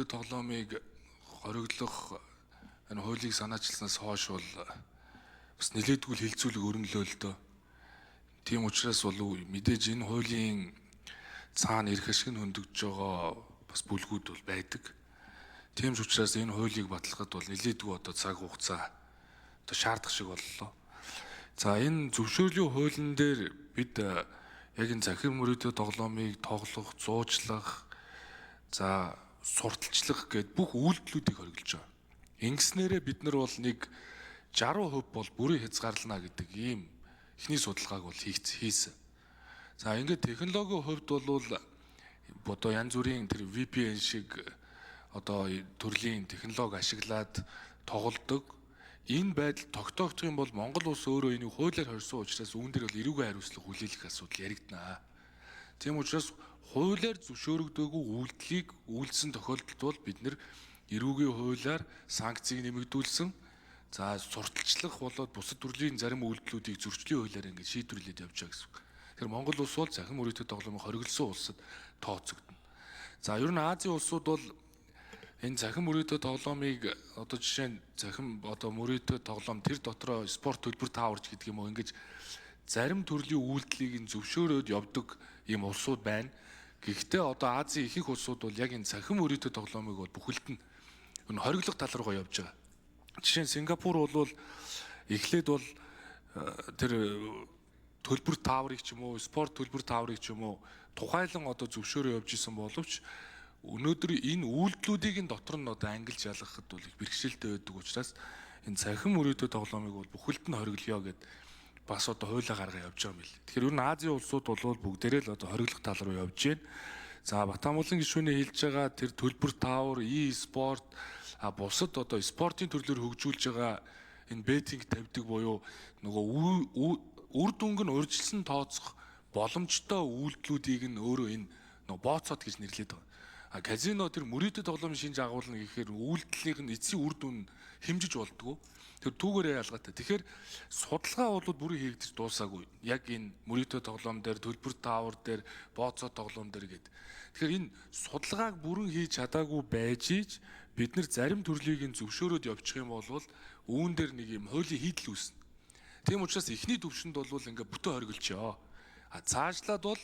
Тоглоомыг хориглох энэ хуулийг санаачилснаас хойш бол бас нэлээдгүй хилцүүлэг өрнөлөө л дөө. Тийм учраас бол мэдээж энэ хуулийн цаана ирэх ашиг нь хөндөгж байгаа бас бүлгүүд бол байдаг. Тийм ч учраас энэ хуулийг батлахад бол нэлээдгүй одоо цаг хугацаа одоо шаардах шиг боллоо. За энэ зөвшөөрлийн хуулийн дээр бид яг энэ захир мөрөөдөө тоглоомыг тоглох, зуучлах, за сурталчлах гэд бүх үйлдэлүүдийг хориглож байгаа. Ингэснээрээ бид нар бол нэг 60% бол бүрийн хязгаарлана гэдэг ийм эхний судалгааг бол хийсэн. За ингээд технологийн хувьд бол одоо янз бүрийн тэр VPN шиг одоо төрлийн технологи ашиглаад тоглодог. Энэ байдал тогтоогдох юм бол Монгол улс өөрөө энийг хуулиар хорьсон учраас үүн дээр бол эрүүгийн хариуцлага хүлээх асуудал яригдана. Тийм учраас хуулиар зөвшөөрөгдөөгүй үйлдэлийг үйлдсэн тохиолдолд бол бид нэр эрүүгийн хуулиар санкцийг нэмэгдүүлсэн. За сурталчлах болоод бусад төрлийн зарим үйлдэлүүдийг зөрчлийн хуулиар ингээд шийдвэрлээд явж байгаа гэсэн үг. Тэгэхээр Монгол улс бол захин мөрөөдөө тоглоомыг хориглосон улсад тооцогдно. За ер нь Азийн улсууд бол энэ захин мөрөөдөө тоглоомыг одоо жишээ нь захин одоо мөрөөдөө тоглоом тэр дотроо спорт төлбөр тааварч гэдэг юм уу ингэж зарим төрлийн үйлдэлийг зөвшөөрөөд явдаг ийм улсууд байна. Гэхдээ одоо Азийн ихэнх улсууд бол яг энэ захин мөрөөдөө тоглоомыг бол бүхэлд нь хориглох тал руугаа явж байгаа. Жишээ нь Сингапур бол эхлээд бол тэр төлбөр тааврыг ч юм уу, спорт төлбөр тааврыг ч юм уу тухайлан одоо зөвшөөрөө явж исэн боловч өнөөдөр энэ үйлдэлүүдийн дотор нь одоо ангилж ялгахад бол их бэрхшээлтэй байдаг учраас энэ захин мөрөөдөө тоглоомыг бол бүхэлд нь хориглоё гэд бас одоо хуулиа гаргаа явж байгаа юм бил. Тэгэхээр ер нь Азийн улсууд бол бүгдээрээ л одоо хориглох тал руу явж байна. За Батамуулын гишүүний хэлж байгаа тэр төлбөр таавар, e-спорт бусад одоо спортын төрлөөр хөгжүүлж байгаа энэ беттинг тавьдаг буюу нөгөө үр дүнг нь урьдчилан тооцох боломжтой үйлдэлүүдийг нь өөрөө энэ нөгөө бооцоод гэж нэрлэдэг байгаа. Казино тэр мөрөөдөө тоглоомын шинж агуулна гэхээр үйлдэлийнх нь эцсийн үр дүн хэмжиж болдгоо. Тэр түүгээрээ ялгаатай. Тэгэхээр судалгаа бол бүрийн хийгдэж дуусаагүй. Яг энэ мөрөөдөө тоглоом дээр, төлбөр таавар дээр, бооцоо тоглоом дээр гээд. Тэгэхээр энэ судалгааг бүрэн хийж чадаагүй байж ич бид нар зарим төрлийг нь зөвшөөрөөд явчих юм бол үүн дээр нэг юм хуулийн хийдэл үүснэ. Тийм учраас эхний төвшөнд бол ингээ бүтэн хориглолчоо. Цаашлаад бол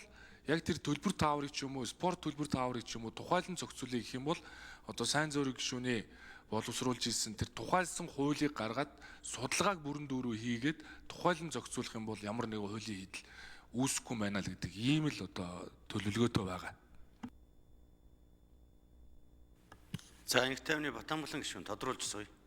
яг тэр төлбөр тааврыг ч юм уу, спорт төлбөр тааврыг ч юм уу тухайлан зохицуулъя гэх юм бол одоо сайн зөриг гишүүний боловсруулж ирсэн тэр тухайлсан хуулийг гаргаад судалгааг бүрэн дүүрөө хийгээд тухайлан зохицуулах юм бол ямар нэгэн хуулийн хийдэл үүсэхгүй байна л гэдэг ийм л одоо төлөвлөгөөтэй байгаа. За Инх тайвны Батамгалан гишүүн тодруулж сууя.